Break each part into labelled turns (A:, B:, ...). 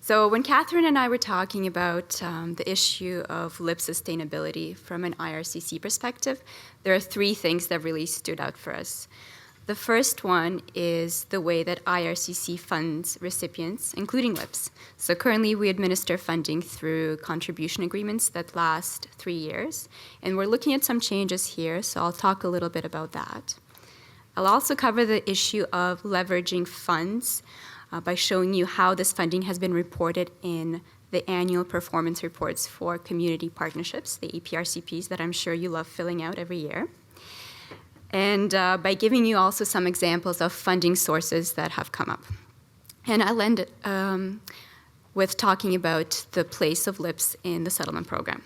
A: So when Catherine and I were talking about the issue of LIP sustainability from an IRCC perspective, there are three things that really stood out for us. The first one is the way that IRCC funds recipients, including LIPs. So currently we administer funding through contribution agreements that last 3 years, and we're looking at some changes here, so I'll talk a little bit about that. I'll also cover the issue of leveraging funds by showing you how this funding has been reported in the annual performance reports for community partnerships, the APR CPs that I'm sure you love filling out every year. And by giving you also some examples of funding sources that have come up. And I'll end with talking about the place of LIPs in the settlement program.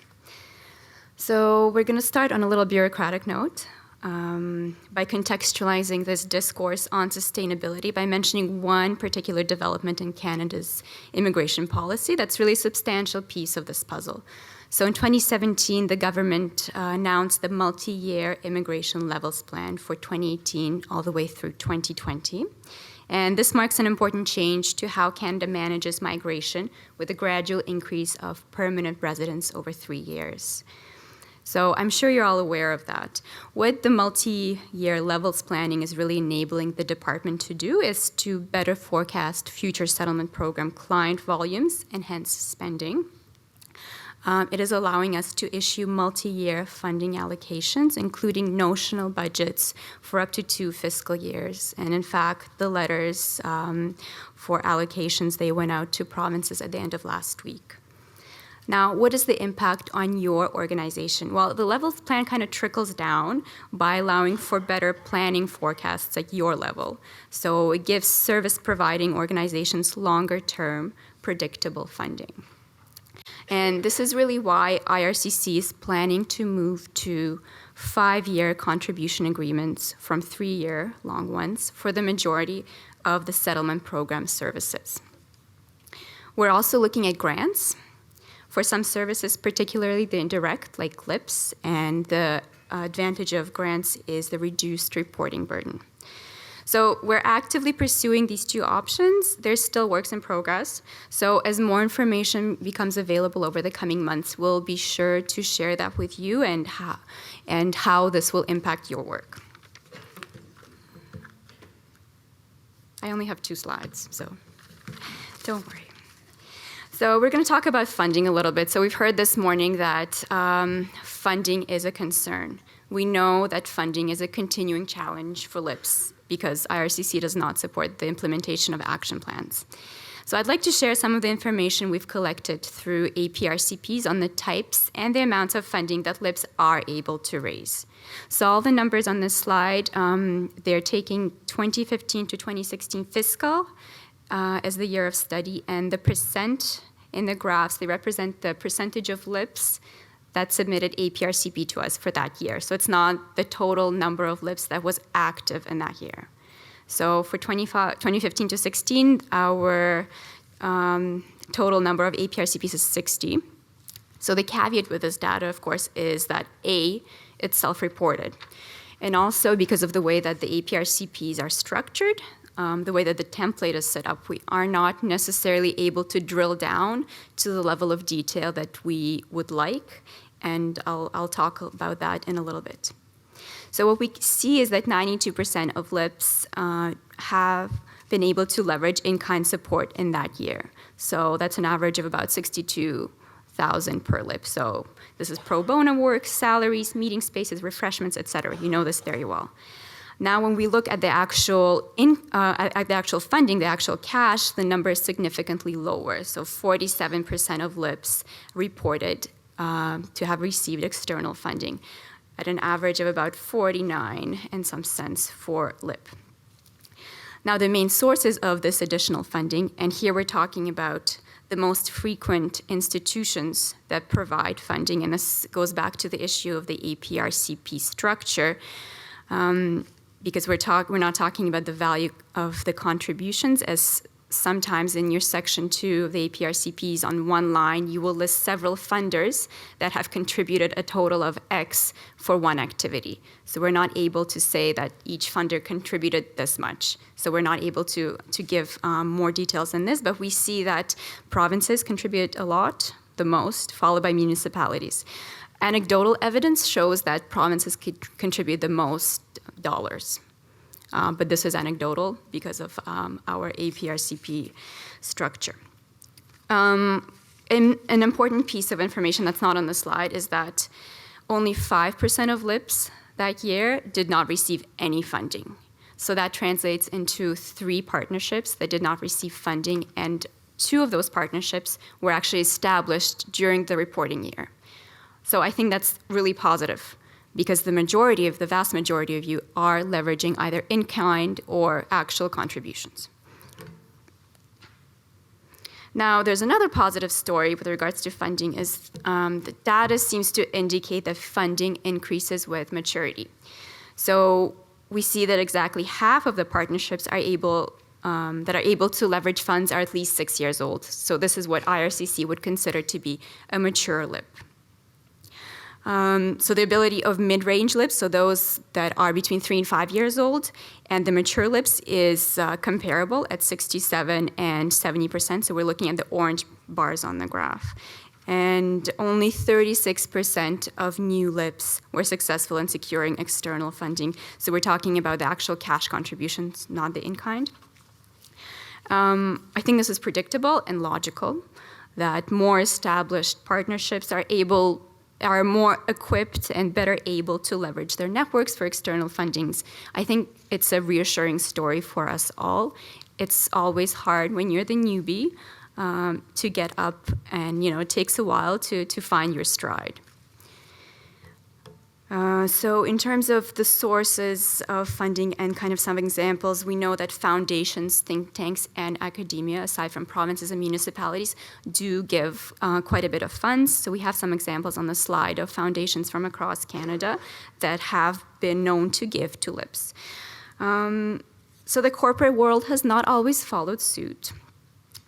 A: So we're going to start on a little bureaucratic note. By contextualizing this discourse on sustainability by mentioning one particular development in Canada's immigration policy that's really a substantial piece of this puzzle. So in 2017, the government announced the MultiYear immigration levels plan for 2018 all the way through 2020. And this marks an important change to how Canada manages migration with a gradual increase of permanent residents over 3 years. So I'm sure you're all aware of that. What the multi-year levels planning is really enabling the department to do is to better forecast future settlement program client volumes and hence spending. It is allowing us to issue multi-year funding allocations, including notional budgets for up to 2 fiscal years. And in fact, the letters for allocations, they went out to provinces at the end of last week. Now, what is the impact on your organization? Well, the levels plan kind of trickles down by allowing for better planning forecasts at your level. So it gives service-providing organizations longer-term, predictable funding. And this is really why IRCC is planning to move to 5-year contribution agreements from 3-year long ones for the majority of the settlement program services. We're also looking at grants. For some services, particularly the indirect, like LIPs, and the advantage of grants is the reduced reporting burden. So we're actively pursuing these two options. There's still works in progress. So as more information becomes available over the coming months, we'll be sure to share that with you and how this will impact your work. I only have 2 slides, so don't worry. So we're going to talk about funding a little bit. So we've heard this morning that funding is a concern. We know that funding is a continuing challenge for LIPs because IRCC does not support the implementation of action plans. So I'd like to share some of the information we've collected through APR CPs on the types and the amounts of funding that LIPs are able to raise. So all the numbers on this slide, they're taking 2015 to 2016 fiscal as the year of study, and the percent in the graphs, they represent the percentage of LIPs that submitted APR CP to us for that year. So it's not the total number of LIPs that was active in that year. So for 2015 to 16, our total number of APR CPs is 60. So the caveat with this data, of course, is that A, it's self-reported. And also because of the way that the APR CPs are structured, the way that the template is set up, we are not necessarily able to drill down to the level of detail that we would like, and I'll talk about that in a little bit. So what we see is that 92% of LIPs have been able to leverage in-kind support in that year. So that's an average of about $62,000 per LIP. So this is pro bono work, salaries, meeting spaces, refreshments, etc. You know this very well. Now, when we look at the actual funding, the actual cash, the number is significantly lower. So 47% of LIPs reported to have received external funding at an average of about 49 and some cents for LIP. Now, the main sources of this additional funding, and here we're talking about the most frequent institutions that provide funding, and this goes back to the issue of the APR CP structure, because we're not talking about the value of the contributions as sometimes in your section 2 of the APR CPs on one line, you will list several funders that have contributed a total of X for one activity. So we're not able to say that each funder contributed this much. So we're not able to give more details than this, but we see that provinces contribute a lot, the most, followed by municipalities. Anecdotal evidence shows that provinces contribute the most dollars. But this is anecdotal because of our APRCP structure. An important piece of information that's not on the slide is that only 5% of LIPS that year did not receive any funding. So that translates into 3 partnerships that did not receive funding, and 2 of those partnerships were actually established during the reporting year. So I think that's really positive, because the vast majority of you are leveraging either in-kind or actual contributions. Now, there's another positive story with regards to funding is the data seems to indicate that funding increases with maturity. So we see that exactly half of the partnerships are able to leverage funds are at least 6 years old. So this is what IRCC would consider to be a mature LIP. So the ability of mid-range LIPs, so those that are between 3 and 5 years old, and the mature LIPs is comparable at 67 and 70%. So we're looking at the orange bars on the graph. And only 36% of new LIPs were successful in securing external funding. So we're talking about the actual cash contributions, not the in-kind. I think this is predictable and logical, that more established partnerships are more equipped and better able to leverage their networks for external fundings. I think it's a reassuring story for us all. It's always hard when you're the newbie to get up, and it takes a while to find your stride. So in terms of the sources of funding and kind of some examples, we know that foundations, think tanks, and academia, aside from provinces and municipalities, do give quite a bit of funds. So we have some examples on the slide of foundations from across Canada that have been known to give to LIPs. So the corporate world has not always followed suit.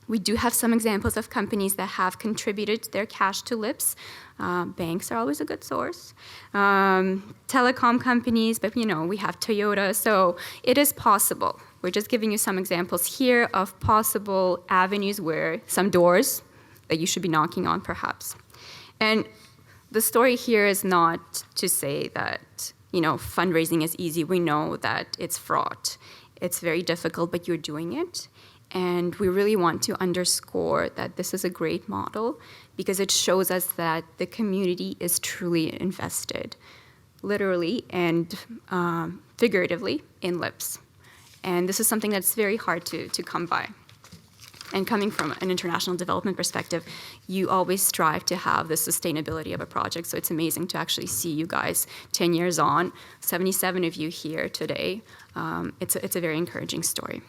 A: We do have some examples of companies that have contributed their cash to LIPs. Banks are always a good source. Telecom companies, but we have Toyota, so it is possible. We're just giving you some examples here of possible avenues where some doors that you should be knocking on, perhaps. And the story here is not to say that fundraising is easy. We know that it's fraught. It's very difficult, but you're doing it. And we really want to underscore that this is a great model because it shows us that the community is truly invested, literally and figuratively, in LIPs. And this is something that's very hard to come by. And coming from an international development perspective, you always strive to have the sustainability of a project. So it's amazing to actually see you guys 10 years on, 77 of you here today. It's a very encouraging story.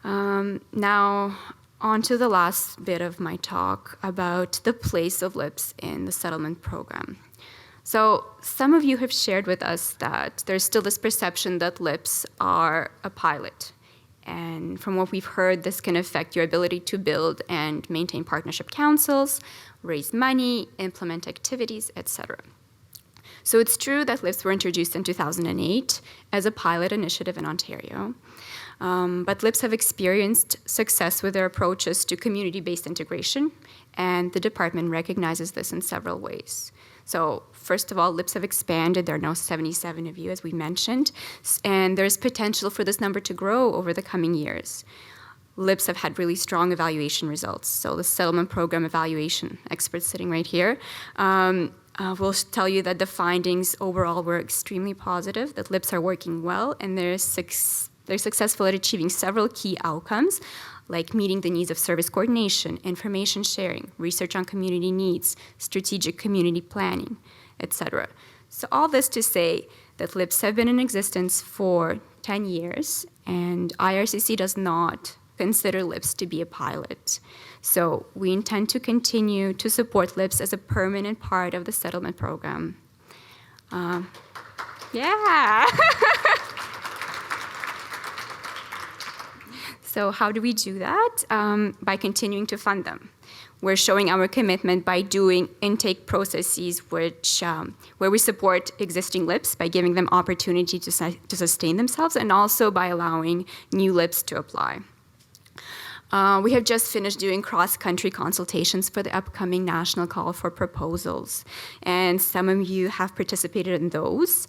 A: Now, on to the last bit of my talk about the place of LIPs in the settlement program. So some of you have shared with us that there's still this perception that LIPs are a pilot. And from what we've heard, this can affect your ability to build and maintain partnership councils, raise money, implement activities, etc. So it's true that LIPs were introduced in 2008 as a pilot initiative in Ontario. But LIPs have experienced success with their approaches to community-based integration, and the department recognizes this in several ways. So first of all, LIPs have expanded. There are now 77 of you, as we mentioned, and there's potential for this number to grow over the coming years. LIPs have had really strong evaluation results. So the settlement program evaluation experts sitting right here will tell you that the findings overall were extremely positive, that LIPs are working well, and they're successful at achieving several key outcomes, like meeting the needs of service coordination, information sharing, research on community needs, strategic community planning, etc. So all this to say that LIPs have been in existence for 10 years, and IRCC does not consider LIPs to be a pilot. So we intend to continue to support LIPs as a permanent part of the settlement program. So how do we do that? By continuing to fund them. We're showing our commitment by doing intake processes where we support existing LIPs by giving them opportunity to sustain themselves, and also by allowing new LIPs to apply. We have just finished doing cross-country consultations for the upcoming national call for proposals, and some of you have participated in those.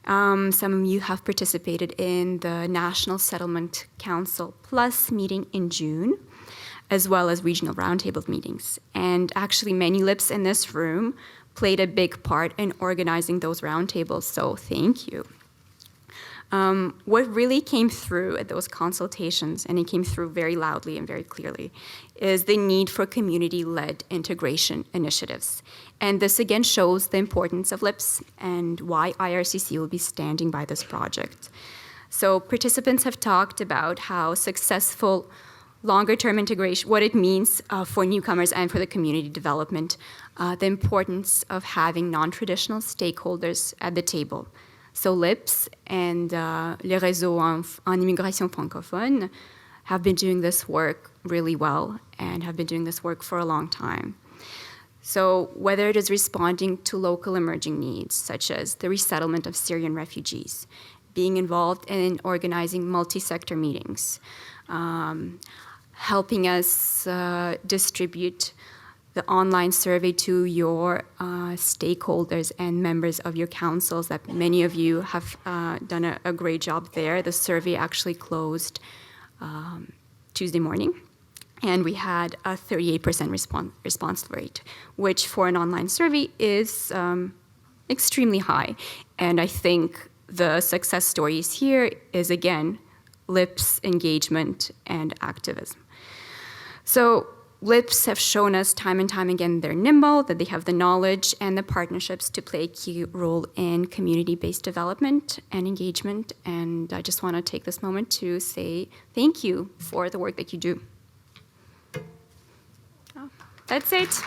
A: Some of you have participated in the National Settlement Council Plus meeting in June, as well as regional roundtable meetings. And actually, many LIPs in this room played a big part in organizing those roundtables, so thank you. What really came through at those consultations, and it came through very loudly and very clearly, is the need for community-led integration initiatives. And this again shows the importance of LIPs and why IRCC will be standing by this project. So participants have talked about how successful longer-term integration, what it means for newcomers and for the community development, the importance of having non-traditional stakeholders at the table. So LIPS and le réseau en immigration francophone have been doing this work really well and have been doing this work for a long time. So whether it is responding to local emerging needs, such as the resettlement of Syrian refugees, being involved in organizing multi-sector meetings, helping us distribute the online survey to your stakeholders and members of your councils, that many of you have done a great job there. The survey actually closed Tuesday morning, and we had a 38% response rate, which for an online survey is extremely high. And I think the success stories here is, again, LIPS engagement and activism. So LIPS have shown us time and time again they're nimble, that they have the knowledge and the partnerships to play a key role in community-based development and engagement. And I just want to take this moment to say thank you for the work that you do. Oh, that's it.